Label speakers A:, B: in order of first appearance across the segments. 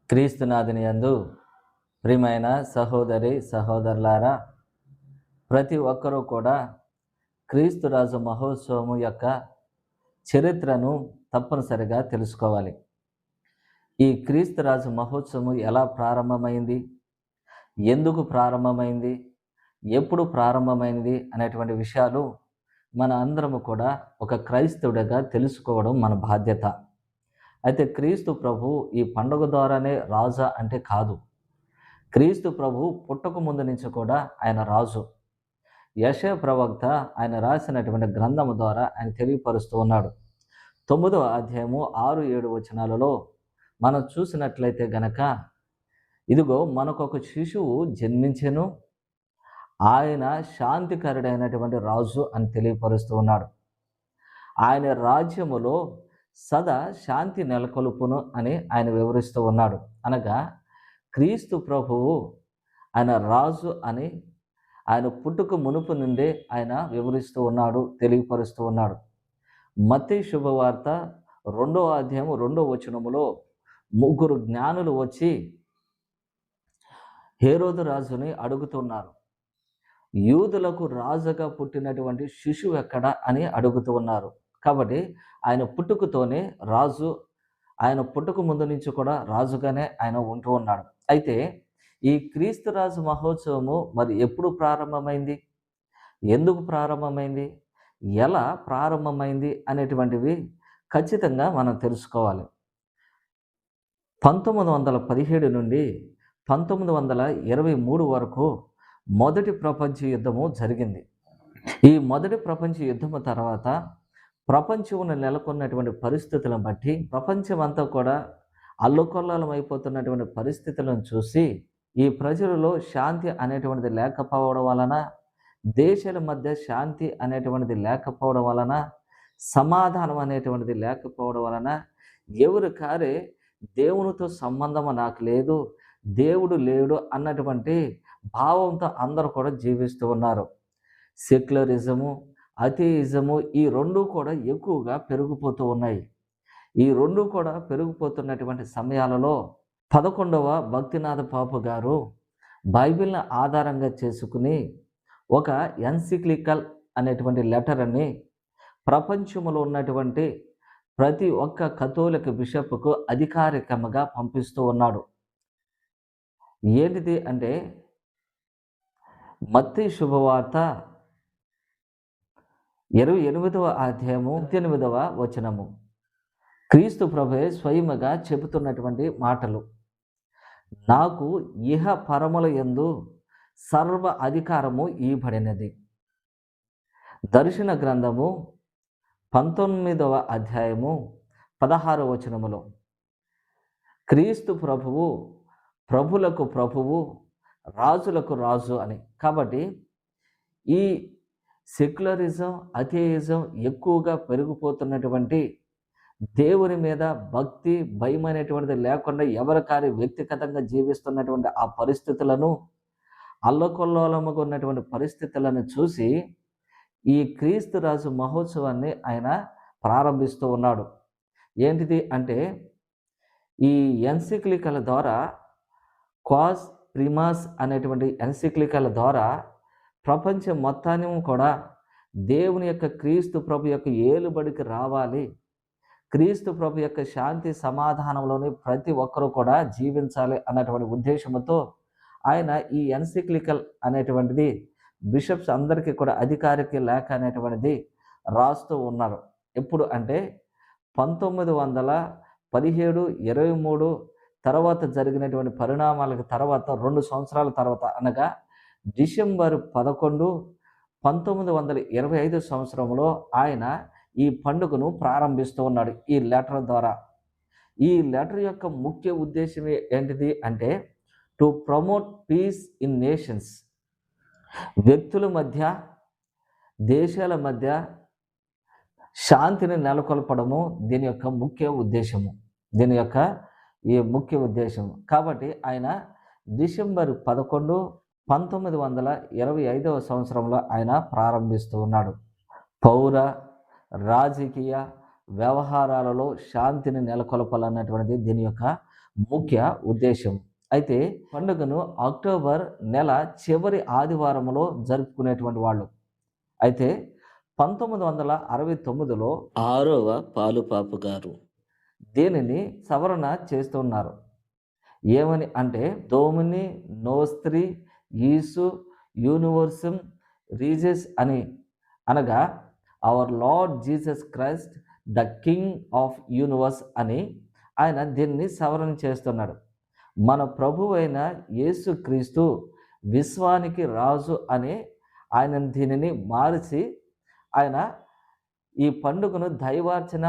A: క్రీస్తునాథుని యందు ప్రియమైన సహోదరి సహోదరులారా, ప్రతి ఒక్కరూ కూడా క్రీస్తురాజు మహోత్సవము యొక్క చరిత్రను తప్పనిసరిగా తెలుసుకోవాలి. ఈ క్రీస్తురాజు మహోత్సవం ఎలా ప్రారంభమైంది, ఎందుకు ప్రారంభమైంది, ఎప్పుడు ప్రారంభమైంది అనేటువంటి విషయాలు మన అందరము కూడా ఒక క్రైస్తవుడిగా తెలుసుకోవడం మన బాధ్యత. అయితే క్రీస్తు ప్రభు ఈ పండుగ ద్వారానే రాజా అంటే కాదు. క్రీస్తు ప్రభు పుట్టక ముందు నుంచి కూడా ఆయన రాజు. యెషయా ప్రవక్త ఆయన రాసినటువంటి గ్రంథము ద్వారా ఆయన తెలియపరుస్తూ ఉన్నాడు. 9వ అధ్యాయము 6-7 వచనాలలో మనం చూసినట్లయితే గనక, ఇదిగో మనకొక శిశువు జన్మించెను, ఆయన శాంతికరుడైనటువంటి రాజు అని తెలియపరుస్తూ ఉన్నాడు. ఆయన రాజ్యములో సదా శాంతి నెలకొల్పును అని ఆయన వివరిస్తూ ఉన్నాడు. అనగా క్రీస్తు ప్రభువు ఆయన రాజు అని ఆయన పుట్టుక మునుపు నుండే ఆయన వివరిస్తూ ఉన్నాడు, తెలియపరుస్తూ ఉన్నాడు. మత్తయి శుభవార్త 2వ అధ్యాయము 2వ వచనములో ముగ్గురు జ్ఞానులు వచ్చి హేరోదు రాజుని అడుగుతున్నారు. యూదులకు రాజుగా పుట్టినటువంటి శిశువు ఎక్కడ అని అడుగుతూ ఉన్నారు. కాబట్టి ఆయన పుట్టుకతోనే రాజు, ఆయన పుట్టుక ముందు నుంచి కూడా రాజుగానే ఆయన ఉంటూ ఉన్నాడు. అయితే ఈ క్రీస్తు రాజు మహోత్సవము మరి ఎప్పుడు ప్రారంభమైంది, ఎందుకు ప్రారంభమైంది, ఎలా ప్రారంభమైంది అనేటువంటివి ఖచ్చితంగా మనం తెలుసుకోవాలి. 1917 నుండి 1923 వరకు మొదటి ప్రపంచ యుద్ధము జరిగింది. ఈ మొదటి ప్రపంచ యుద్ధము తర్వాత ప్రపంచంలో నెలకొన్నటువంటి పరిస్థితులను బట్టి ప్రపంచం అంతా కూడా అల్లకొల్లాలం అయిపోతున్నటువంటి పరిస్థితులను చూసి ఈ ప్రజలలో శాంతి అనేటువంటిది లేకపోవడం వలన, దేశాల మధ్య శాంతి అనేటువంటిది లేకపోవడం వలన, సమాధానం అనేటువంటిది లేకపోవడం వలన ఎవరి కారే దేవునితో సంబంధం నాకు లేదు, దేవుడు లేడు అన్నటువంటి భావంతో అందరూ కూడా జీవిస్తూ ఉన్నారు. సెక్యులరిజము, అథియిజము ఈ రెండు కూడా ఎక్కువగా పెరిగిపోతూ ఉన్నాయి. ఈ రెండు కూడా పెరిగిపోతున్నటువంటి సమయాలలో 11వ భక్తినాథ పాపు గారు బైబిల్ని ఆధారంగా చేసుకుని ఒక ఎన్సిక్లికల్ అనేటువంటి లెటర్ అని ప్రపంచంలో ఉన్నటువంటి ప్రతి ఒక్క కథోలిక బిషప్కు అధికారికంగా పంపిస్తూ ఉన్నాడు. ఏంటిది అంటే, మత్తయి శుభవార్త 28వ అధ్యాయము 18వ వచనము క్రీస్తు ప్రభువే స్వయముగా చెబుతున్నటువంటి మాటలు. నాకు ఇహ పరముల యందు సర్వ అధికారము ఇవ్వబడినది. దర్శన గ్రంథము 19వ అధ్యాయము 16వ వచనములో క్రీస్తు ప్రభువు ప్రభులకు ప్రభువు, రాజులకు రాజు అని. కాబట్టి ఈ సెక్యులరిజం, అథియిజం ఎక్కువగా పెరిగిపోతున్నటువంటి, దేవుని మీద భక్తి భయం అనేటువంటిది లేకుండా ఎవరికారి వ్యక్తిగతంగా జీవిస్తున్నటువంటి ఆ పరిస్థితులను, అల్లకొల్లోలముగా ఉన్నటువంటి పరిస్థితులను చూసి ఈ క్రీస్తు రాజు మహోత్సవాన్ని ఆయన ప్రారంభిస్తూ ఉన్నాడు. ఏంటిది అంటే, ఈ ఎన్సిక్లికల ద్వారా, క్వాస్ ప్రిమాస్ అనేటువంటి ఎన్సిక్లికల ద్వారా ప్రపంచం మొత్తాన్ని కూడా దేవుని యొక్క క్రీస్తు ప్రభు యొక్క ఏలుబడికి రావాలి, క్రీస్తు ప్రభు యొక్క శాంతి సమాధానంలోని ప్రతి ఒక్కరూ కూడా జీవించాలి అన్నటువంటి ఉద్దేశంతో ఆయన ఈ ఎన్సిక్లికల్ అనేటువంటిది బిషప్స్ అందరికీ కూడా అధికారిక లేఖ అనేటువంటిది రాస్తూ ఉన్నారు. ఎప్పుడు అంటే 1917, 23 తర్వాత జరిగినటువంటి పరిణామాలకు తర్వాత 2 సంవత్సరాల తర్వాత, అనగా డిసెంబర్ 11, 1925 సంవత్సరంలో ఆయన ఈ పండుగను ప్రారంభిస్తూ ఉన్నాడు ఈ లెటర్ ద్వారా. ఈ లెటర్ యొక్క ముఖ్య ఉద్దేశం ఏంటిది అంటే, to promote peace in nations. వ్యక్తుల మధ్య, దేశాల మధ్య శాంతిని నెలకొల్పడము దీని యొక్క ముఖ్య ఉద్దేశము, దీని యొక్క ఈ ముఖ్య ఉద్దేశం. కాబట్టి ఆయన డిసెంబర్ 11, 1925 సంవత్సరంలో ఆయన ప్రారంభిస్తూ ఉన్నాడు. పౌర రాజకీయ వ్యవహారాలలో శాంతిని నెలకొల్పాలన్నటువంటిది దీని యొక్క ముఖ్య ఉద్దేశం. అయితే పండుగను అక్టోబర్ నెల చివరి ఆదివారంలో జరుపుకునేటువంటి వాళ్ళు. అయితే 1969లో 6వ పాలుపాపు గారు దీనిని సవరణ చేస్తున్నారు. ఏమని అంటే డోమిని నోస్త్రి ఈసు యూనివర్సం రీజెస్ అని, అనగా our lord Jesus Christ the king of universe అని ఆయన దీన్ని సవరణ చేస్తున్నాడు. మన ప్రభువు అయిన యేసుక్రీస్తు విశ్వానికి రాజు అని ఆయన దీనిని మార్చి ఆయన ఈ పండుగను దైవార్చన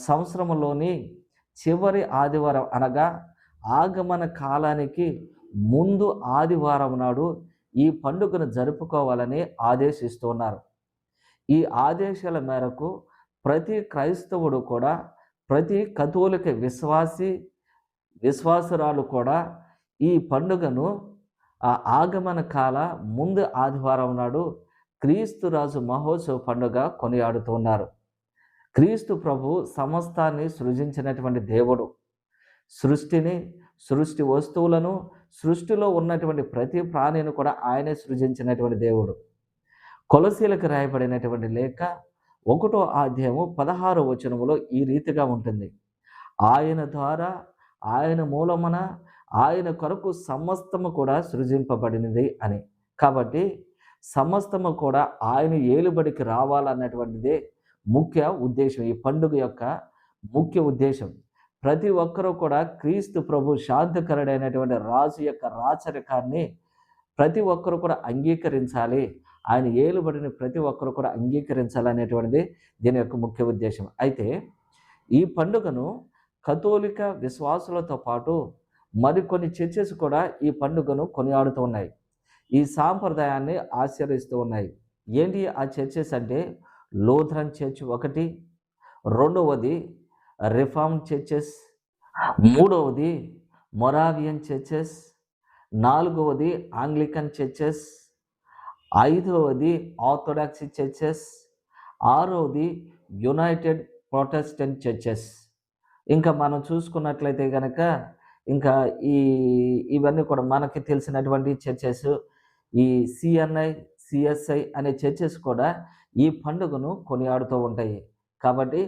A: సంవత్సరంలోని చివరి ఆదివారం అనగా ఆగమన కాలానికి ముందు ఆదివారం నాడు ఈ పండుగను జరుపుకోవాలని ఆదేశిస్తున్నారు. ఈ ఆదేశాల మేరకు ప్రతి క్రైస్తవుడు కూడా, ప్రతి కథోలిక విశ్వాసురాలు కూడా ఈ పండుగను ఆగమన కాల ముందు ఆదివారం నాడు క్రీస్తు రాజు మహోత్సవ పండుగ కొనియాడుతున్నారు. క్రీస్తు ప్రభు సమస్తాన్ని సృజించినటువంటి దేవుడు. సృష్టి వస్తువులను, సృష్టిలో ఉన్నటువంటి ప్రతి ప్రాణిని కూడా ఆయనే సృజించినటువంటి దేవుడు. కొలసీలకు రాయబడినటువంటి లేఖ 1వ అధ్యాయము 16వ వచనములో ఈ రీతిగా ఉంటుంది. ఆయన ద్వారా, ఆయన మూలమున, ఆయన కొరకు సమస్తము కూడా సృజింపబడినది అని. కాబట్టి సమస్తము కూడా ఆయన ఏలుబడికి రావాలన్నటువంటిదే ముఖ్య ఉద్దేశం. ఈ పండుగ యొక్క ముఖ్య ఉద్దేశం ప్రతి ఒక్కరూ కూడా క్రీస్తు ప్రభు శాంతికరుడైనటువంటి రాజు యొక్క రాచరికాన్ని ప్రతి ఒక్కరు కూడా అంగీకరించాలి. ఆయన ఏలుబడిని ప్రతి ఒక్కరు కూడా అంగీకరించాలనేటువంటిది దీని యొక్క ముఖ్య ఉద్దేశం. అయితే ఈ పండుగను కథోలిక విశ్వాసులతో పాటు మరికొన్ని చర్చెస్ కూడా ఈ పండుగను కొనియాడుతూ ఉన్నాయి. ఈ సాంప్రదాయాన్ని ఆచరిస్తూ ఉన్నాయి. ఏంటి ఆ చర్చెస్ అంటే లూథరన్ చర్చ్ ఒకటి, రెండవది రిఫార్మ్ చర్చెస్, మూడవది మొరావియన్ చర్చెస్, నాలుగవది ఆంగ్లికన్ చర్చెస్, ఐదవది ఆర్థోడాక్సీ చర్చెస్, ఆరవది యునైటెడ్ ప్రొటెస్టెంట్ చర్చెస్. ఇంకా మనం చూసుకున్నట్లయితే కనుక ఇంకా ఇవన్నీ కూడా మనకి తెలిసినటువంటి చర్చెస్, ఈ సిఎన్ఐ సిఎస్ఐ అనే చర్చెస్ కూడా ఈ పండుగను కొనియాడుతూ ఉంటాయి. కాబట్టి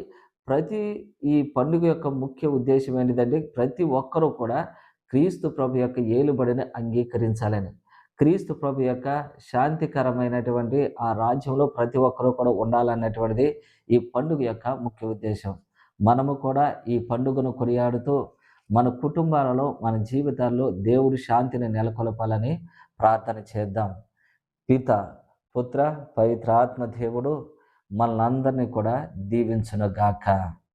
A: ఈ పండుగ యొక్క ముఖ్య ఉద్దేశం ఏంటిదంటే ప్రతి ఒక్కరూ కూడా క్రీస్తు ప్రభు యొక్క ఏలుబడిని అంగీకరించాలని, క్రీస్తు ప్రభు యొక్క శాంతికరమైనటువంటి ఆ రాజ్యంలో ప్రతి ఒక్కరూ కూడా ఉండాలన్నటువంటిది ఈ పండుగ యొక్క ముఖ్య ఉద్దేశం. మనము కూడా ఈ పండుగను కొనియాడుతూ మన కుటుంబాలలో, మన జీవితాల్లో దేవుడి శాంతిని నెలకొల్పాలని ప్రార్థన చేద్దాం. పిత, పుత్ర, పవిత్రాత్మ దేవుడు మనల్ని అందరినీ కూడా దీవించునుగాక.